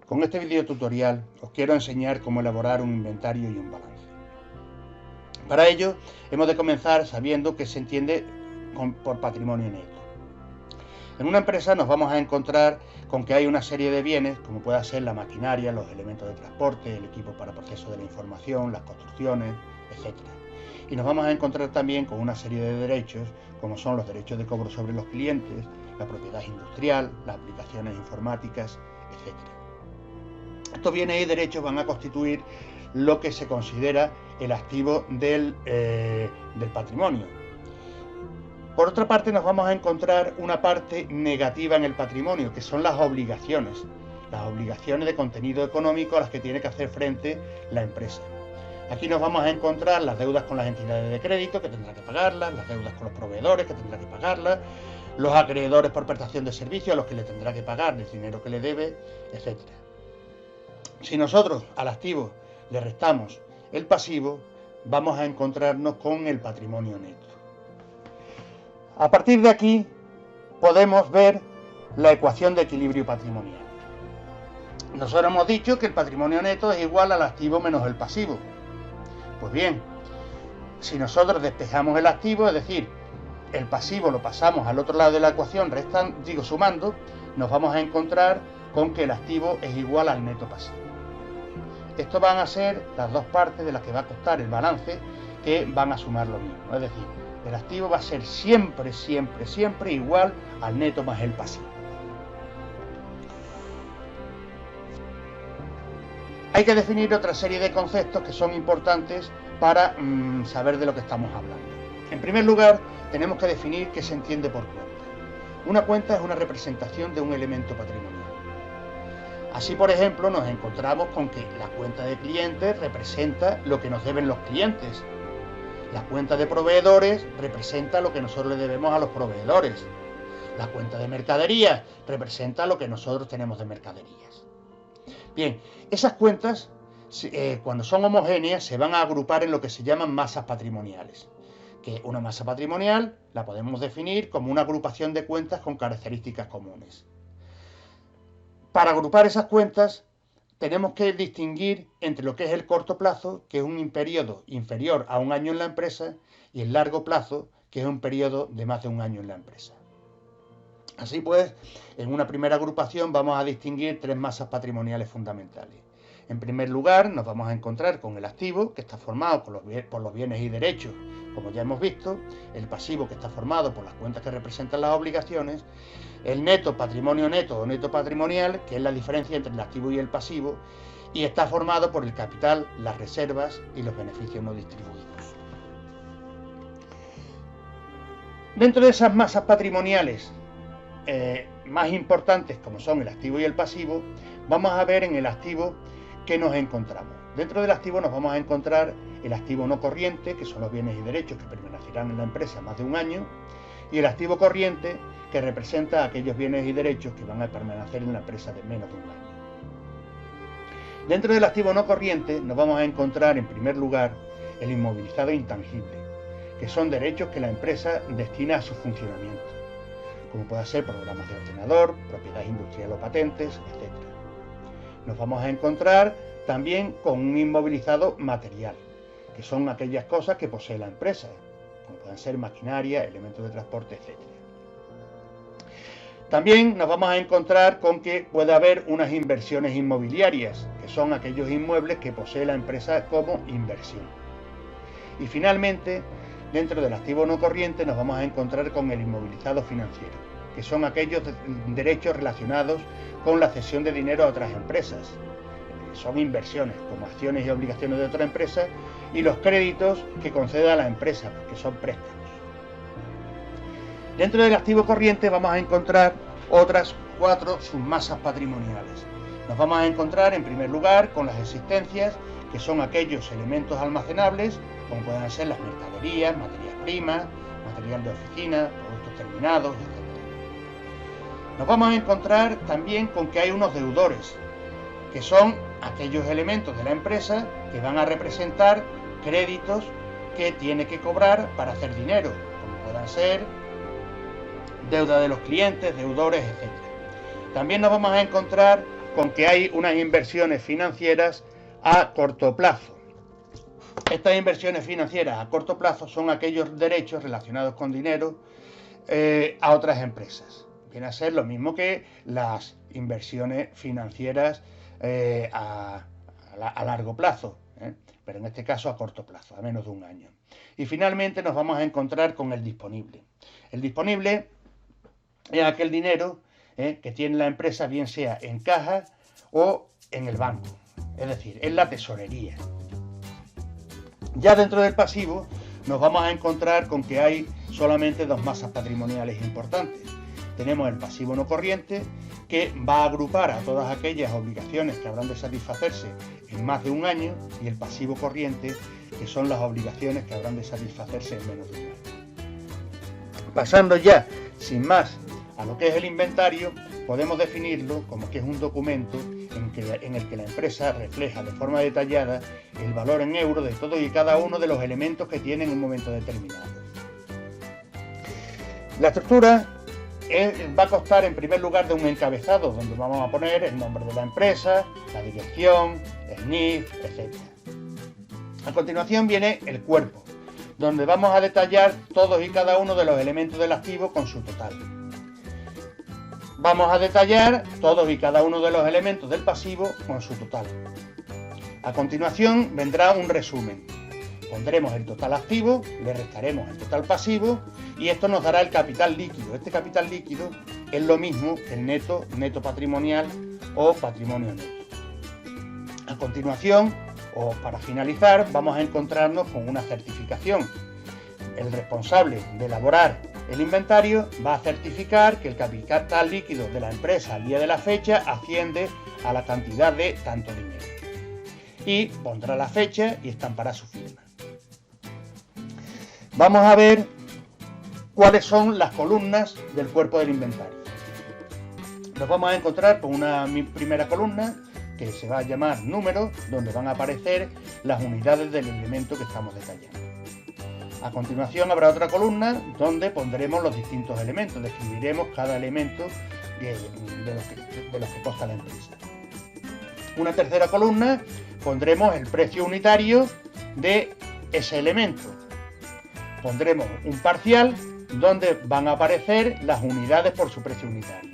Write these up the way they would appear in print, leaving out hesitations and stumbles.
Con este video tutorial os quiero enseñar cómo elaborar un inventario y un balance. Para ello hemos de comenzar sabiendo qué se entiende por patrimonio neto. En una empresa nos vamos a encontrar con que hay una serie de bienes, como pueda ser la maquinaria, los elementos de transporte, el equipo para proceso de la información, las construcciones, etc. Y nos vamos a encontrar también con una serie de derechos, como son los derechos de cobro sobre los clientes, la propiedad industrial, las aplicaciones informáticas, etc. Estos bienes y derechos van a constituir lo que se considera el activo del patrimonio. Por otra parte, nos vamos a encontrar una parte negativa en el patrimonio, que son las obligaciones de contenido económico a las que tiene que hacer frente la empresa. Aquí nos vamos a encontrar las deudas con las entidades de crédito, que tendrá que pagarlas, las deudas con los proveedores, que tendrá que pagarlas, los acreedores por prestación de servicio, a los que le tendrá que pagar el dinero que le debe, etc. Si nosotros al activo le restamos el pasivo, vamos a encontrarnos con el patrimonio neto. A partir de aquí podemos ver la ecuación de equilibrio patrimonial. Nosotros hemos dicho que el patrimonio neto es igual al activo menos el pasivo. Pues bien, si nosotros despejamos el activo, es decir, el pasivo lo pasamos al otro lado de la ecuación, sumando, nos vamos a encontrar con que el activo es igual al neto pasivo. Estos van a ser las dos partes de las que va a costar el balance, que van a sumar lo mismo. Es decir, el activo va a ser siempre igual al neto más el pasivo. Hay que definir otra serie de conceptos que son importantes para saber de lo que estamos hablando. En primer lugar, tenemos que definir qué se entiende por cuenta. Una cuenta es una representación de un elemento patrimonial. Así, por ejemplo, nos encontramos con que la cuenta de clientes representa lo que nos deben los clientes. La cuenta de proveedores representa lo que nosotros le debemos a los proveedores. La cuenta de mercaderías representa lo que nosotros tenemos de mercaderías. Bien, esas cuentas, cuando son homogéneas, se van a agrupar en lo que se llaman masas patrimoniales. Que una masa patrimonial la podemos definir como una agrupación de cuentas con características comunes. Para agrupar esas cuentas tenemos que distinguir entre lo que es el corto plazo, que es un periodo inferior a un año en la empresa, y el largo plazo, que es un periodo de más de un año en la empresa. Así pues, en una primera agrupación vamos a distinguir tres masas patrimoniales fundamentales. En primer lugar, nos vamos a encontrar con el activo, que está formado por los bienes y derechos, como ya hemos visto, el pasivo, que está formado por las cuentas que representan las obligaciones, el neto, patrimonio neto o neto patrimonial, que es la diferencia entre el activo y el pasivo, y está formado por el capital, las reservas y los beneficios no distribuidos. Dentro de esas masas patrimoniales más importantes, como son el activo y el pasivo, vamos a ver en el activo qué nos encontramos. Dentro del activo nos vamos a encontrar el activo no corriente, que son los bienes y derechos que permanecerán en la empresa más de un año, y el activo corriente, que representa aquellos bienes y derechos que van a permanecer en la empresa de menos de un año. Dentro del activo no corriente nos vamos a encontrar en primer lugar el inmovilizado intangible, que son derechos que la empresa destina a su funcionamiento, como pueda ser programas de ordenador, propiedad industrial o patentes, etc. Nos vamos a encontrar también con un inmovilizado material, que son aquellas cosas que posee la empresa, como pueden ser maquinaria, elementos de transporte, etc. También nos vamos a encontrar con que puede haber unas inversiones inmobiliarias, que son aquellos inmuebles que posee la empresa como inversión. Y finalmente, dentro del activo no corriente nos vamos a encontrar con el inmovilizado financiero, que son aquellos derechos relacionados con la cesión de dinero a otras empresas. Son inversiones, como acciones y obligaciones de otra empresa, y los créditos que conceda la empresa, que son préstamos. Dentro del activo corriente vamos a encontrar otras 4 submasas patrimoniales. Nos vamos a encontrar en primer lugar con las existencias, que son aquellos elementos almacenables, como pueden ser las mercaderías, materias primas, material de oficina, productos terminados, etc. Nos vamos a encontrar también con que hay unos deudores, que son aquellos elementos de la empresa que van a representar créditos que tiene que cobrar para hacer dinero, como puedan ser deuda de los clientes, deudores, etc. También nos vamos a encontrar con que hay unas inversiones financieras a corto plazo. Estas inversiones financieras a corto plazo son aquellos derechos relacionados con dinero a otras empresas. Viene a ser lo mismo que las inversiones financieras a largo plazo, pero en este caso a corto plazo, a menos de un año. Y finalmente nos vamos a encontrar con el disponible. El disponible es aquel dinero que tiene la empresa, bien sea en caja o en el banco, es decir, en la tesorería. Ya dentro del pasivo nos vamos a encontrar con que hay solamente dos masas patrimoniales importantes. Tenemos el pasivo no corriente, que va a agrupar a todas aquellas obligaciones que habrán de satisfacerse en más de un año, y el pasivo corriente, que son las obligaciones que habrán de satisfacerse en menos de un año. Pasando ya, sin más, a lo que es el inventario, podemos definirlo como que es un documento en el que la empresa refleja de forma detallada el valor en euros de todos y cada uno de los elementos que tiene en un momento determinado. La estructura va a constar en primer lugar de un encabezado donde vamos a poner el nombre de la empresa, la dirección, el NIF, etc. A continuación viene el cuerpo, donde vamos a detallar todos y cada uno de los elementos del activo con su total. Vamos a detallar todos y cada uno de los elementos del pasivo con su total. A continuación vendrá un resumen. Pondremos el total activo, le restaremos el total pasivo y esto nos dará el capital líquido. Este capital líquido es lo mismo que el neto patrimonial o patrimonio neto. A continuación, o para finalizar, vamos a encontrarnos con una certificación. El responsable de elaborar el inventario va a certificar que el capital líquido de la empresa al día de la fecha asciende a la cantidad de tanto dinero. Y pondrá la fecha y estampará su firma. Vamos a ver cuáles son las columnas del cuerpo del inventario. Nos vamos a encontrar con una primera columna que se va a llamar número, donde van a aparecer las unidades del elemento que estamos detallando. A continuación habrá otra columna donde pondremos los distintos elementos, describiremos cada elemento de los que consta la empresa. Una tercera columna pondremos el precio unitario de ese elemento. Pondremos un parcial donde van a aparecer las unidades por su precio unitario.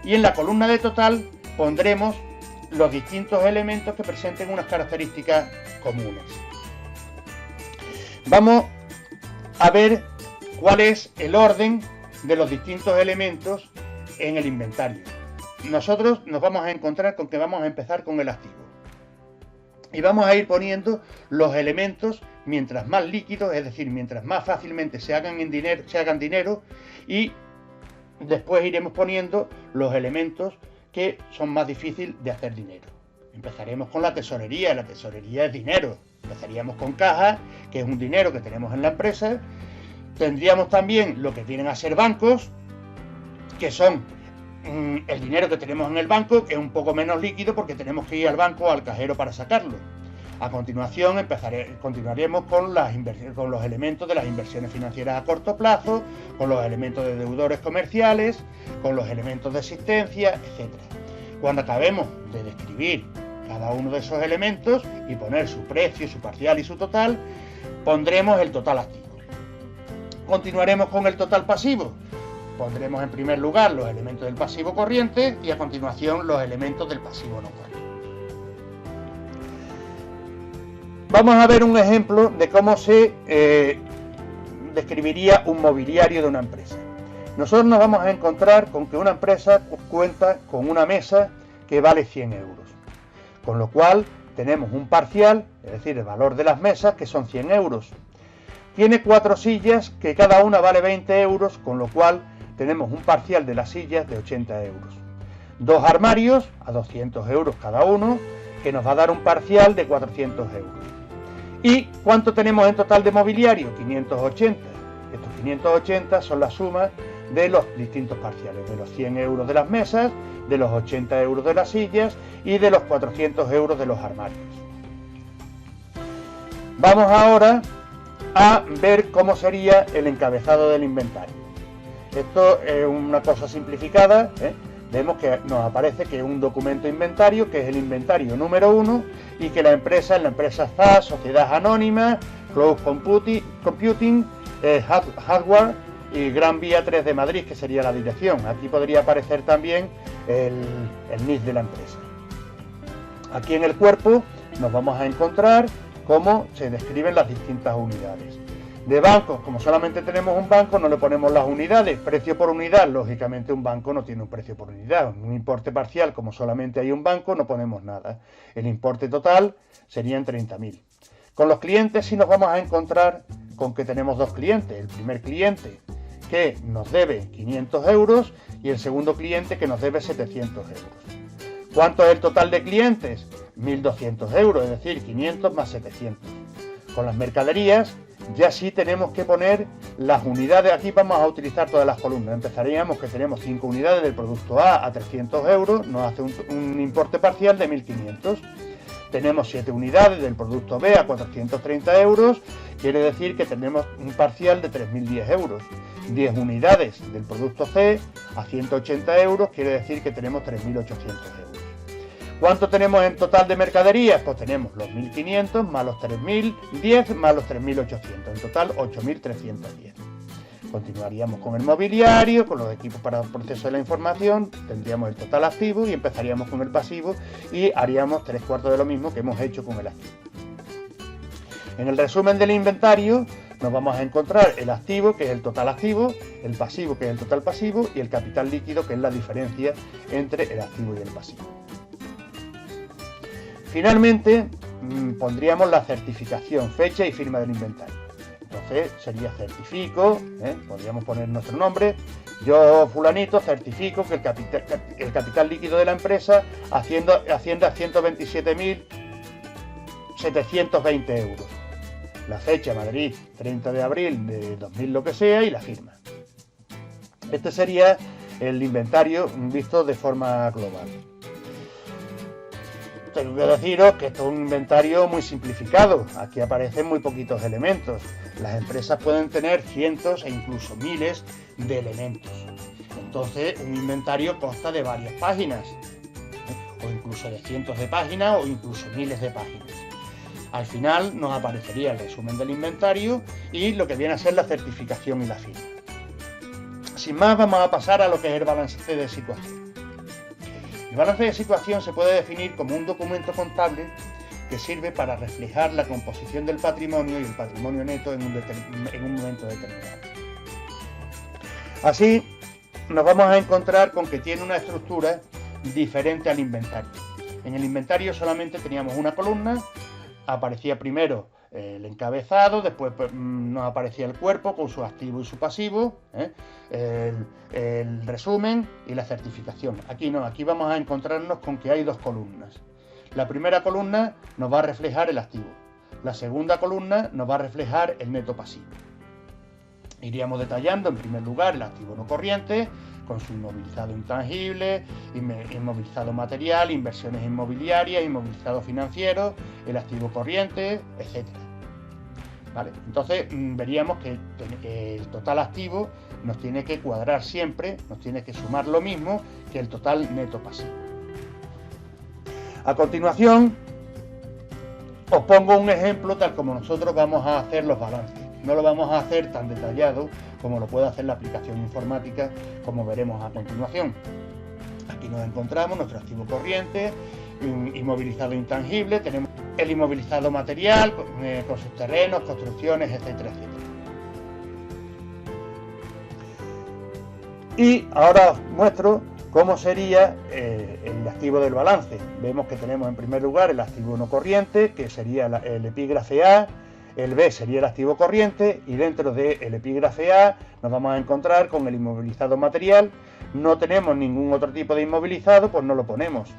Y en la columna de total pondremos los distintos elementos que presenten unas características comunes. Vamos a ver cuál es el orden de los distintos elementos en el inventario. Nosotros nos vamos a encontrar con que vamos a empezar con el activo. Y vamos a ir poniendo los elementos mientras más líquidos, es decir, mientras más fácilmente se hagan dinero, y después iremos poniendo los elementos que son más difíciles de hacer dinero. Empezaremos con la tesorería. La tesorería es dinero. Empezaríamos con caja, que es un dinero que tenemos en la empresa. Tendríamos también lo que vienen a ser bancos, que son el dinero que tenemos en el banco, que es un poco menos líquido porque tenemos que ir al banco o al cajero para sacarlo. A continuación continuaremos con los elementos de las inversiones financieras a corto plazo, con los elementos de deudores comerciales, con los elementos de existencia, etc. Cuando acabemos de describir cada uno de esos elementos y poner su precio, su parcial y su total, pondremos el total activo. Continuaremos con el total pasivo. Pondremos en primer lugar los elementos del pasivo corriente y a continuación los elementos del pasivo no corriente. Vamos a ver un ejemplo de cómo se describiría un mobiliario de una empresa. Nosotros nos vamos a encontrar con que una empresa cuenta con una mesa que vale 100 euros. Con lo cual tenemos un parcial, es decir, el valor de las mesas, que son 100 euros. Tiene 4 sillas que cada una vale 20 euros, con lo cual tenemos un parcial de las sillas de 80 euros. 2 armarios a 200 euros cada uno, que nos va a dar un parcial de 400 euros. ¿Y cuánto tenemos en total de mobiliario? 580. Estos 580 son la suma de los distintos parciales, de los 100 euros de las mesas, de los 80 euros de las sillas y de los 400 euros de los armarios. Vamos ahora a ver cómo sería el encabezado del inventario. Esto es una cosa simplificada, vemos que nos aparece que es un documento inventario, que es el inventario número 1, y que la empresa es la empresa ZAS, Sociedad Anónima, Cloud Computing, Hardware y Gran Vía 3 de Madrid, que sería la dirección. Aquí podría aparecer también el NIF de la empresa. Aquí en el cuerpo nos vamos a encontrar cómo se describen las distintas unidades. De bancos, como solamente tenemos un banco, no le ponemos las unidades. Precio por unidad, lógicamente un banco no tiene un precio por unidad. Un importe parcial, como solamente hay un banco, no ponemos nada. El importe total serían 30.000. Con los clientes sí nos vamos a encontrar con que tenemos dos clientes. El primer cliente que nos debe 500 euros y el segundo cliente que nos debe 700 euros. ¿Cuánto es el total de clientes? 1.200 euros, es decir, 500 más 700. Con las mercaderías ya sí tenemos que poner las unidades. Aquí vamos a utilizar todas las columnas. Empezaríamos que tenemos 5 unidades del producto A 300 euros, nos hace un importe parcial de 1.500. Tenemos 7 unidades del producto B a 430 euros, quiere decir que tenemos un parcial de 3.010 euros. 10 unidades del producto C a 180 euros, quiere decir que tenemos 3.800 euros. ¿Cuánto tenemos en total de mercaderías? Pues tenemos los 1.500 más los 3.010 más los 3.800, en total 8.310. Continuaríamos con el mobiliario, con los equipos para el proceso de la información, tendríamos el total activo y empezaríamos con el pasivo y haríamos 3/4 de lo mismo que hemos hecho con el activo. En el resumen del inventario nos vamos a encontrar el activo, que es el total activo, el pasivo, que es el total pasivo, y el capital líquido, que es la diferencia entre el activo y el pasivo. Finalmente, pondríamos la certificación, fecha y firma del inventario. Entonces sería certifico, podríamos poner nuestro nombre, yo fulanito certifico que el capital líquido de la empresa asciende a 127.720 euros. La fecha, Madrid, 30 de abril de 2000 lo que sea, y la firma. Este sería el inventario visto de forma global. Tengo que deciros que esto es un inventario muy simplificado. Aquí aparecen muy poquitos elementos. Las empresas pueden tener cientos e incluso miles de elementos. Entonces, un inventario consta de varias páginas, o incluso de cientos de páginas, o incluso miles de páginas. Al final nos aparecería el resumen del inventario y lo que viene a ser la certificación y la firma. Sin más, vamos a pasar a lo que es el balance de situación. El balance de situación se puede definir como un documento contable que sirve para reflejar la composición del patrimonio y el patrimonio neto en un momento determinado. Así, nos vamos a encontrar con que tiene una estructura diferente al inventario. En el inventario solamente teníamos una columna, aparecía primero el encabezado, después nos aparecía el cuerpo con su activo y su pasivo, el resumen y la certificación. Aquí no, aquí vamos a encontrarnos con que hay dos columnas. La primera columna nos va a reflejar el activo, la segunda columna nos va a reflejar el neto pasivo. Iríamos detallando en primer lugar el activo no corriente, con su inmovilizado intangible, inmovilizado material, inversiones inmobiliarias, inmovilizado financiero, el activo corriente, etc. Vale, entonces veríamos que el total activo nos tiene que cuadrar siempre, nos tiene que sumar lo mismo que el total neto pasivo. A continuación, os pongo un ejemplo tal como nosotros vamos a hacer los balances. No lo vamos a hacer tan detallado como lo puede hacer la aplicación informática, como veremos a continuación. Aquí nos encontramos nuestro activo corriente, inmovilizado intangible, tenemos el inmovilizado material, con sus terrenos, construcciones, etcétera, etcétera. Y ahora os muestro cómo sería el activo del balance. Vemos que tenemos en primer lugar el activo no corriente, que sería el epígrafe A, el B sería el activo corriente, y dentro del epígrafe A nos vamos a encontrar con el inmovilizado material. No tenemos ningún otro tipo de inmovilizado, pues no lo ponemos.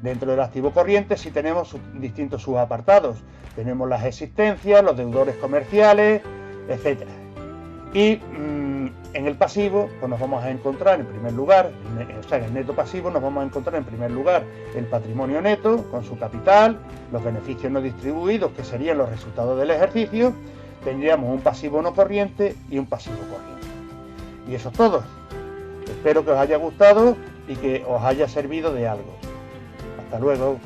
Dentro del activo corriente sí tenemos distintos subapartados. Tenemos las existencias, los deudores comerciales, etc. Y en el pasivo pues nos vamos a encontrar en primer lugar, en el neto pasivo nos vamos a encontrar en primer lugar el patrimonio neto con su capital, los beneficios no distribuidos, que serían los resultados del ejercicio. Tendríamos un pasivo no corriente y un pasivo corriente. Y eso es todo. Espero que os haya gustado y que os haya servido de algo. Hasta luego.